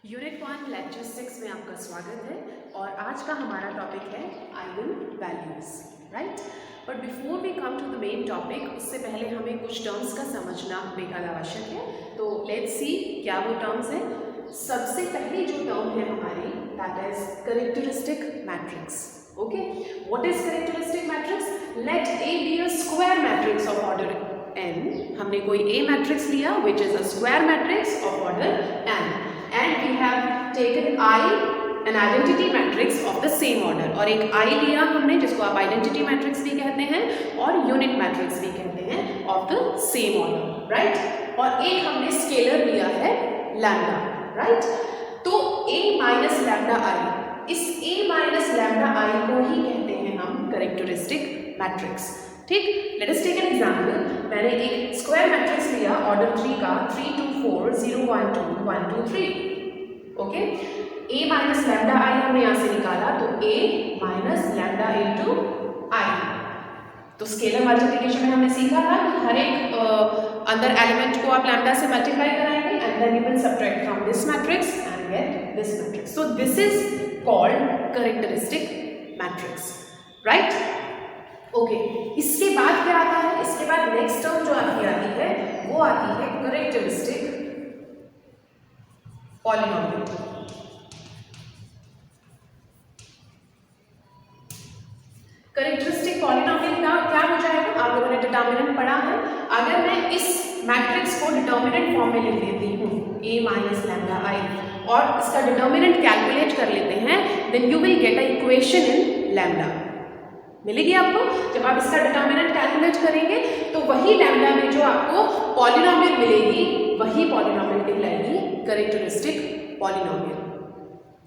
Unit 1 lecture 6 में आपका स्वागत है और आज का हमारा टॉपिक है eigen values, right. But before we come to the main topic, उससे पहले हमें कुछ टर्म्स का समझना बेहद आवश्यक है। तो लेट्स सी क्या वो टर्म्स हैं। सबसे पहली जो टर्म है हमारी, that is characteristic matrix. Okay, what is characteristic matrix? Let A be a square matrix of order n। हमने कोई ए मैट्रिक्स लिया which is a square matrix of order n, and we have taken I an identity matrix of the same order। और एक I लिया हमने जिसको आप identity matrix भी कहते हैं और unit matrix भी कहते हैं of the same order, right। और एक हमने स्केलर लिया है lambda, right। तो A minus lambda I, इस A minus lambda I को ही कहते हैं हम characteristic matrix, ठीक। Let us take an example. मैंने एक स्क्वायर मैट्रिक्स लिया ऑर्डर 3 का, 3 2 4 0 1 2 1 2 3। ओके, a माइनस लैम्डा आई हमने यहाँ से निकाला, तो a minus lambda into I. तो स्केलर मल्टीप्लिकेशन में हमने सीखा था कि हर एक अंदर एलिमेंट को आप लैम्डा से मल्टीप्लाई कराएंगे and then you will subtract from this matrix and get this matrix. So this is called characteristic matrix, right. Okay, इसके बाद क्या आता है? इसके बाद नेक्स्ट टर्म जो आपकी आती है वो आती है कैरेक्टरिस्टिक पॉलिनोमियल। कैरेक्टरिस्टिक पॉलिनोमियल का क्या हो जाएगा? आप लोगों ने डिटर्मिनेंट पढ़ा है। अगर मैं इस मैट्रिक्स को डिटर्मिनेंट फॉर्म में लिख देती हूँ a माइनस लैम्डा आई और इसका डिटर्मिनेंट कैलकुलेट कर लेते हैं, then you will get a equation in lambda. मिलेगी आपको। जब आप इसका डिटर्मिनेंट कैलकुलेट करेंगे तो वही लैम्डा में जो आपको पॉलिनोमियल मिलेगी वही पॉलिनोमियल कहलाएगी characteristic polynomial.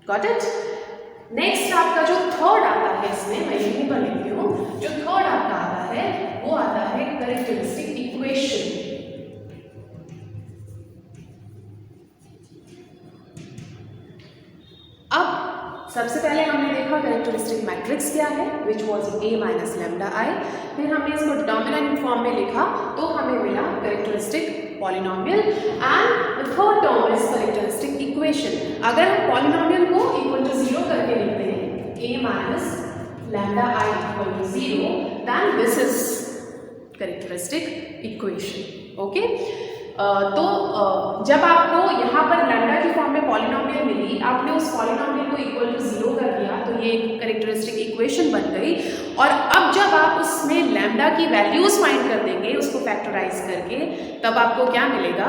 Got it? Next आपका जो थर्ड आता है, इसमें मैं यहीं पर लिखती हूँ, जो थर्ड आपका आता है वो आता है कैरेक्टरिस्टिक इक्वेशन। अब सबसे पहले हमने देखा कैरेक्टरिस्टिक मैट्रिक्स क्या है, which was a minus lambda I. फिर हमने इसको डिटर्मिनेंट फॉर्म में लिखा तो हमें मिला characteristic polynomial and the third term is characteristic equation. अगर हम पॉलिनोमियल को इक्वल टू 0 करके लिखते हैं, a minus lambda I equal to 0, then this is characteristic equation. Okay, तो जब आपको यहाँ पर लैम्डा की फॉर्म में पॉलिनोमियल मिली, आपने उस पॉलिनोमियल को इक्वल टू 0 कर दिया तो ये एक कैरेक्टरिस्टिक इक्वेशन बन गई। और अब जब आप उसमें लैम्डा की वैल्यूज फाइंड कर देंगे उसको फैक्टराइज करके, तब आपको क्या मिलेगा?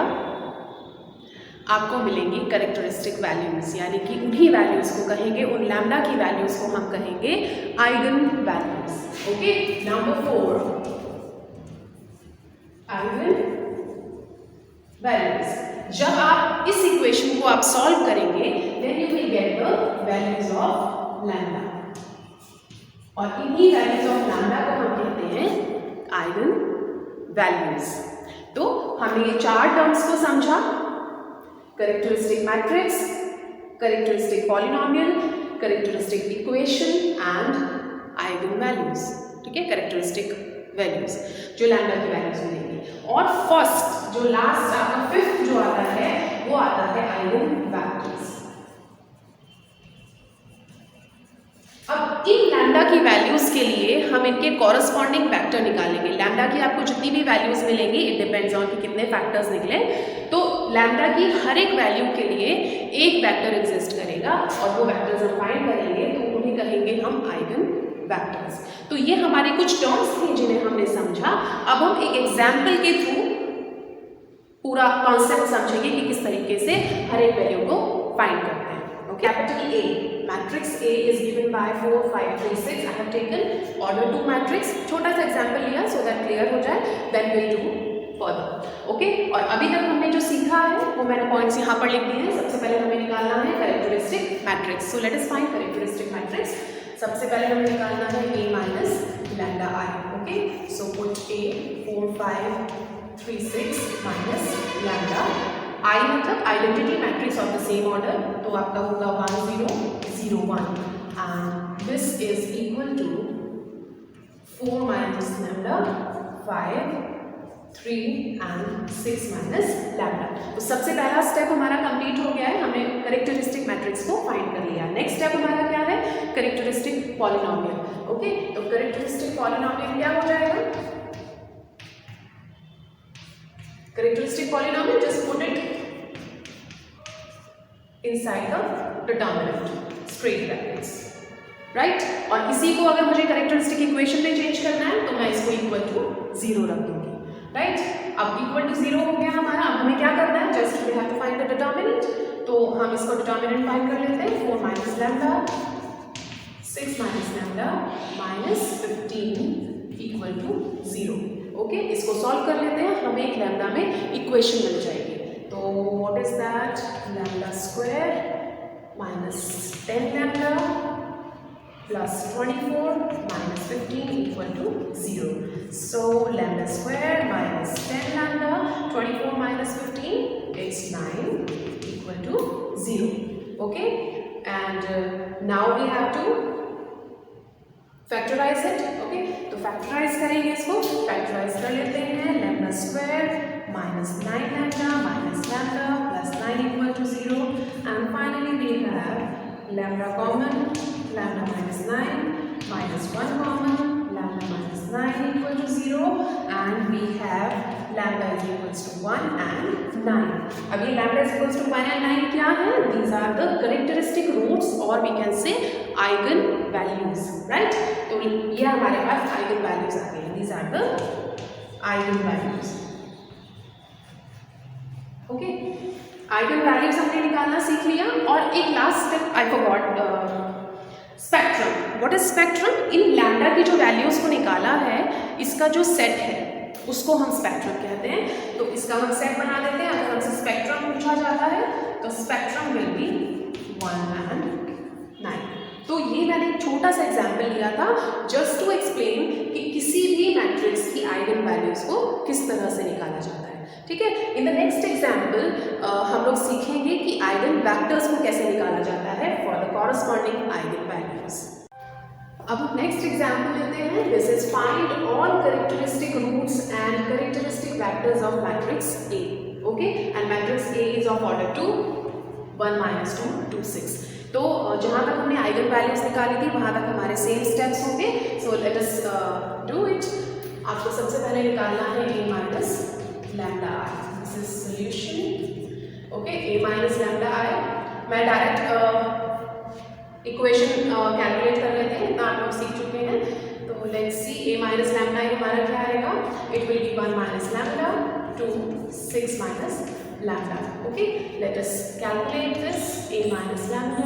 आपको मिलेंगी कैरेक्टरिस्टिक वैल्यूज, यानी कि उन्हीं वैल्यूज को कहेंगे, उन लैम्डा की वैल्यूज को हम कहेंगे eigen values. Okay, number 4 eigen values. जब आप इस इक्वेशन को आप सॉल्व करेंगे then you will get the values of lambda, और इन्हीं वैल्यूज ऑफ लैम्डा को हम कहते हैं आइगन वैल्यूज। तो हमने ये चार टर्म्स को समझा, characteristic matrix, characteristic polynomial, characteristic equation and eigen values. ठीक है, कैरेक्टरिस्टिक वैल्यूज जो लैम्डा की वैल्यूज मिलेंगी। और फर्स्ट जो लास्ट आपका फिफ्थ जो आता है वो आता है आइगन वेक्टर्स। अब इन लैम्डा की वैल्यूज के लिए हम इनके कॉरस्पॉन्डिंग फैक्टर निकालेंगे। लैम्डा की आपको जितनी भी वैल्यूज मिलेंगी, इट डिपेंड्स ऑन कि कितने फैक्टर्स निकले, तो लैम्डा की हर एक वैल्यू के लिए एक वेक्टर एग्जिस्ट करेगा और वो वेक्टर्स हम फाइंड करेंगे तो उन्हें कहेंगे हम आइगन वेक्टर्स। तो ये हमारे कुछ टर्म्स थे जिन्हें हमने समझा। अब हम एक एग्जाम्पल के थ्रू पूरा कॉन्सेप्ट समझेंगे कि किस तरीके से हर एक वैल्यू को फाइंड करते हैं। Okay, capital A matrix A is given by 4 5 3 6। I have taken order 2 matrix, छोटा सा एग्जाम्पल लिया सो दैट क्लियर हो जाए, then we'll do further। Okay, और अभी तक हमने जो सीखा है वो मैंने पॉइंट्स यहाँ पर लिख दिए हैं। सबसे पहले हमें निकालना है characteristic matrix. So let us find characteristic matrix. सबसे पहले हमें निकालना है a minus lambda I. Okay, so put a 4 5 3 6 minus lambda I, मतलब identity matrix of the same order, तो आपका होगा 1 0 0 1 and this is equal to 4 minus lambda 5 3 and 6 minus lambda. तो सबसे पहला स्टेप हमारा कंप्लीट हो गया है, हमने कैरेक्टरिस्टिक को फाइंड कर लिया। नेक्स्ट स्टेप हमारा क्या है, कैरेक्टरिस्टिक पॉलिनोमियल। ओके, तो कैरेक्टरिस्टिक पॉलिनोमियल क्या हो जाएगा, characteristic polynomial just put it inside the determinant straight brackets, right. और इसी को अगर मुझे कैरेक्टरिस्टिक इक्वेशन में चेंज करना है तो मैं इसको इक्वल टू 0 रख दूंगी, राइट। अब इक्वल टू 0 हो गया हमारा। अब हमें क्या करना है, just we have to find the determinant. तो हम इसको डिटरमिनेंट फाइंड कर लेते हैं, 4 minus lambda 6 minus lambda minus 15 equal to 0। Okay, इसको सॉल्व कर लेते हैं, हमें एक लैम्डा में इक्वेशन मिल जाएगी। तो what is that, lambda square minus 10 lambda plus 24 minus 15 equal to 0. So lambda square minus 10 lambda, 24 minus 15 is 9 equal to 0. Okay, and now we have to factorize it. Okay, तो factorize करेंगे इसको, factorize कर लेते हैं, lambda square minus 9 lambda minus lambda plus 9 equal to 0, and finally we have lambda common, lambda minus 9 minus 1 common, lambda minus 9 equal to 0, and we have lambda is equals to 1 and 9. अब ये lambda is equals to 1 and 9 क्या है, these are the characteristic roots or we can say eigen values, right। तो ये हमारे पास eigen values आ गए, these are the eigen values। Okay, eigen values हमने निकालना सीख लिया। और एक last step I forgot, spectrum. What is spectrum, in lambda की जो वैल्यूज को निकाला है इसका जो सेट है उसको हम स्पेक्ट्रम कहते हैं। तो इसका हम सेट बना देते हैं। अगर हमसे स्पेक्ट्रम पूछा जाता है तो स्पेक्ट्रम विल बी 1 and 9। तो ये मैंने एक छोटा सा एग्जाम्पल लिया था जस्ट टू एक्सप्लेन कि किसी भी मैट्रिक्स की आइगन वैल्यूज को किस तरह से निकाला जाता है, ठीक है। इन द नेक्स्ट एग्जाम्पल हम लोग सीखेंगे कि आइगन वेक्टर्स को कैसे निकाला जाता है for the corresponding eigen values. अब हम नेक्स्ट एग्जाम्पल लेते हैं, this is find all characteristic roots and characteristic vectors of matrix A. Okay, and matrix A is of order 2 1 - 2 2 6। तो जहाँ तक हमने आइगन वैल्यूज निकाली थी वहाँ तक हमारे सेम स्टेप्स होंगे। So let us do it. आपको सबसे पहले निकालना है a minus lambda I, this is solution. Okay, a minus lambda I. मैं डायरेक्ट इक्वेशन कैलकुलेट कर लेते हैं, इतना आप लोग सीख चुके हैं। तो let's see, a minus lambda I हमारा क्या आएगा, it will be 1 minus lambda 2 6 minus lambda. Okay, let us calculate this. A minus lambda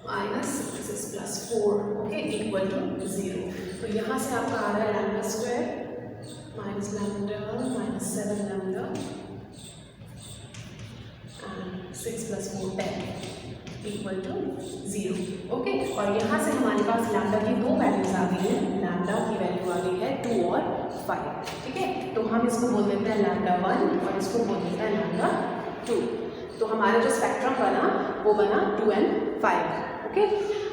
minus this is plus 4, okay, equal to 0. तो यहाँ से आपका आ रहा है lambda square minus lambda minus 7 lambda and 6 plus 4 10 equal to 0. Okay, और यहाँ से हमारे पास लैम्डा की दो वैल्यूज आ गई हैं। लैम्डा की वैल्यू आ गई है 2 और 5, ठीक है। तो हम इसको बोल देते हैं लैम्डा 1 और इसको बोल देते हैं लैम्डा 2। तो हमारा जो स्पेक्ट्रम बना वो बना 2 and 5। ओके,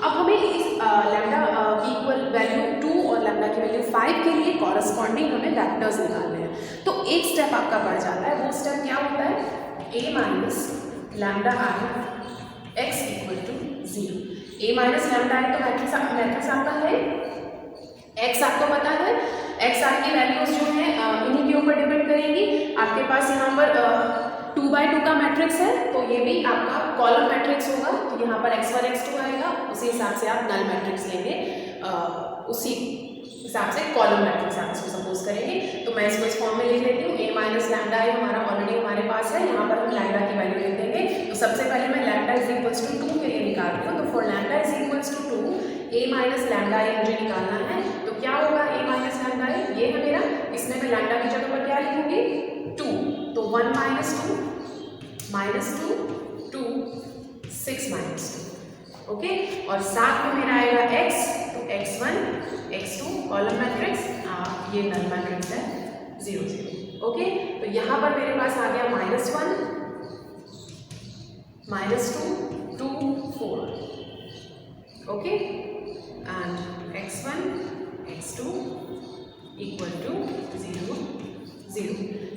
अब हमें इस लैम्डा की इक्वल वैल्यू 2 और लैम्डा की वैल्यू 5 के लिए कॉरस्पॉन्डिंग हमें वेक्टर्स निकालने हैं। तो एक स्टेप आपका बढ़ जाता है, वो स्टेप क्या होता है, a minus lambda I x equal to 0। a minus lambda I तो मैट्रिक्स आपका है x, आपको पता है x आर की वैल्यूज जो है इन्हीं के ऊपर डिपेंड करेंगी। आपके पास यहाँ पर 2 by 2 का मैट्रिक्स है तो ये भी आपका कॉलम मैट्रिक्स होगा। तो यहाँ पर x1 x2 आएगा, उसी हिसाब से आप नल मैट्रिक्स लेंगे, उसी हिसाब से कॉलम मैट्रिक्स आप इसको सपोज करेंगे। तो मैं इसको इस फॉर्म में लिख लेती हूँ, a माइनस लैम्डा आई हमारा ऑलरेडी हमारे पास है, यहाँ पर हम लैम्डा की वैल्यू लिख देंगे। तो सबसे पहले मैं लैम्डा इज इक्वल्स टू 2 के लिए निकाल रही हूँ। तो for lambda is equals to 2 a minus lambda I मुझे निकालना है। तो क्या होगा a माइनस लैम्डा आई, ये है मेरा, इसमें मैं लैम्डा की जगह पर क्या लिखूंगी 2। तो 1 माइनस 2 2 6 माइनस 2। ओके, और साथ में मेरा आएगा x, तो x1 x2 कॉलम मैट्रिक्स, ये नल मैट्रिक्स है 0 0। ओके, तो यहाँ पर मेरे पास आ गया -1 -2 2 4। Okay, and x1 x2 equal to 0 0।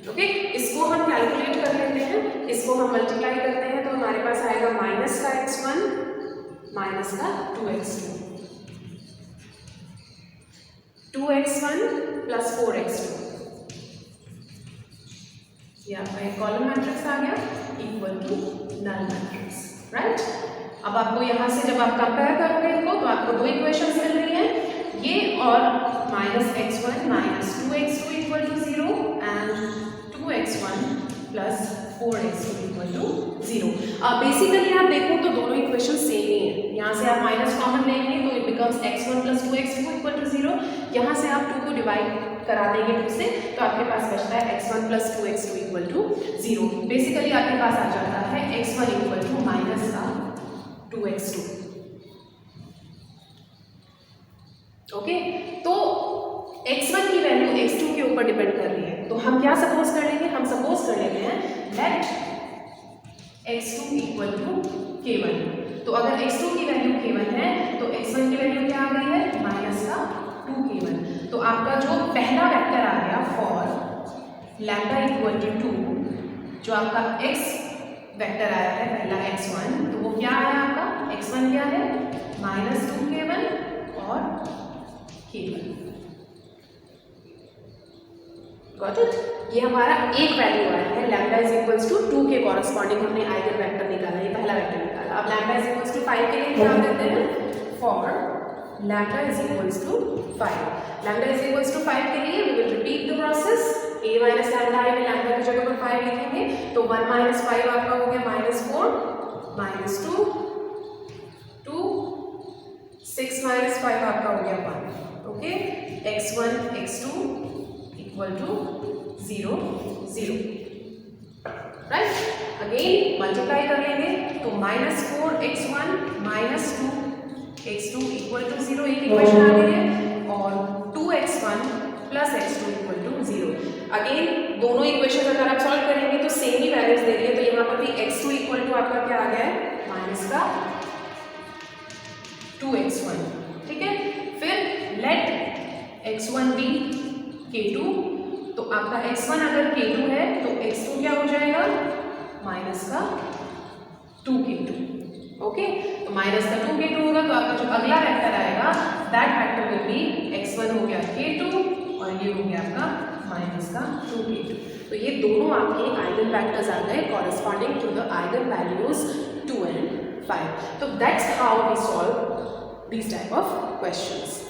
Okay, इसको हम कैलकुलेट कर लेते हैं, इसको हम मल्टीप्लाई करते हैं माइनस का 2x2, 2x1 प्लस 4x2, ये आपका एक कॉलम मैट्रिक्स आ गया equal to null matrix, right. अब आपको यहाँ से जब आप कंपेयर करोगे इनको तो आपको दो इक्वेशंस मिल रही हैं, ये और minus x1 minus 2x2 equal to 0 and 2x1 plus 4x2 equal to 0। Basically आप देखो तो दोनों इक्वेशन सेम ही है। यहाँ से आप माइनस कॉमन लेंगे तो it becomes x1 plus 2x2 equal to 0। यहाँ से आप 2 को डिवाइड करा देंगे 2 से तो आपके पास बचता है x1 plus 2x2 equal to 0। Basically आपके पास आ जाता है x1 इक्वल टू माइनस का 2x2। ओके, तो x1 की वैल्यू x2 के ऊपर डिपेंड कर रही है, तो हम क्या सपोज कर लेंगे, हम सपोज कर लेते हैं late x2 equal to k1। तो अगर x2 की वैल्यू k1 है तो x1 की वैल्यू क्या आ गई है, माइनस का 2k1। तो आपका जो पहला वेक्टर आ गया फॉर लैम्डा इक्वल टू 2, जो आपका x वेक्टर आया है पहला x1, तो वो क्या आया आपका, x1 क्या है माइनस 2k1 और k1। Got it. ये हमारा एक वैल्यू आया है लैम्डा इज इक्वल्स टू 2 के कॉरस्पॉन्डिंग हमने आइगन वेक्टर निकाला, ये पहला वेक्टर निकाला। अब लैम्डा इज इक्वल्स टू 5 के लिए क्या करते हैं, for lambda is equals to 5, lambda is equals to 5 के लिए we will repeat the process, a minus lambda I में लैम्डा की जगह पर 5 लिखेंगे तो 1 माइनस 5 आपका हो गया माइनस 4 माइनस 2 2 6 माइनस 5 आपका हो गया 1। Okay, x1 x2 equal to 0 0, right. Again multiply कर लेंगे तो minus 4x1 minus 2x2 equal to 0, एक इक्वेशन आ गई है, और 2x1 plus x2 equal to 0। Again दोनों इक्वेशन अगर आप सॉल्व करेंगे तो सेम ही वैल्यूज दे रही है, तो यहाँ पर भी x2 इक्वल टू आपका क्या आ गया है, माइनस का 2x1। ठीक है, फिर लेट x1 बी k2, तो आपका x1 अगर k2 है तो x2 क्या हो जाएगा, माइनस का 2k2। ओके, तो माइनस का 2k2 होगा तो आपका जो अगला वेक्टर आएगा that vector will be x1 हो गया k2 और ये हो गया आपका माइनस का 2k2। तो ये दोनों आपके आइगन वेक्टर्स आ गए corresponding to the eigen values 2 and 5। तो that's how we solve these type of questions।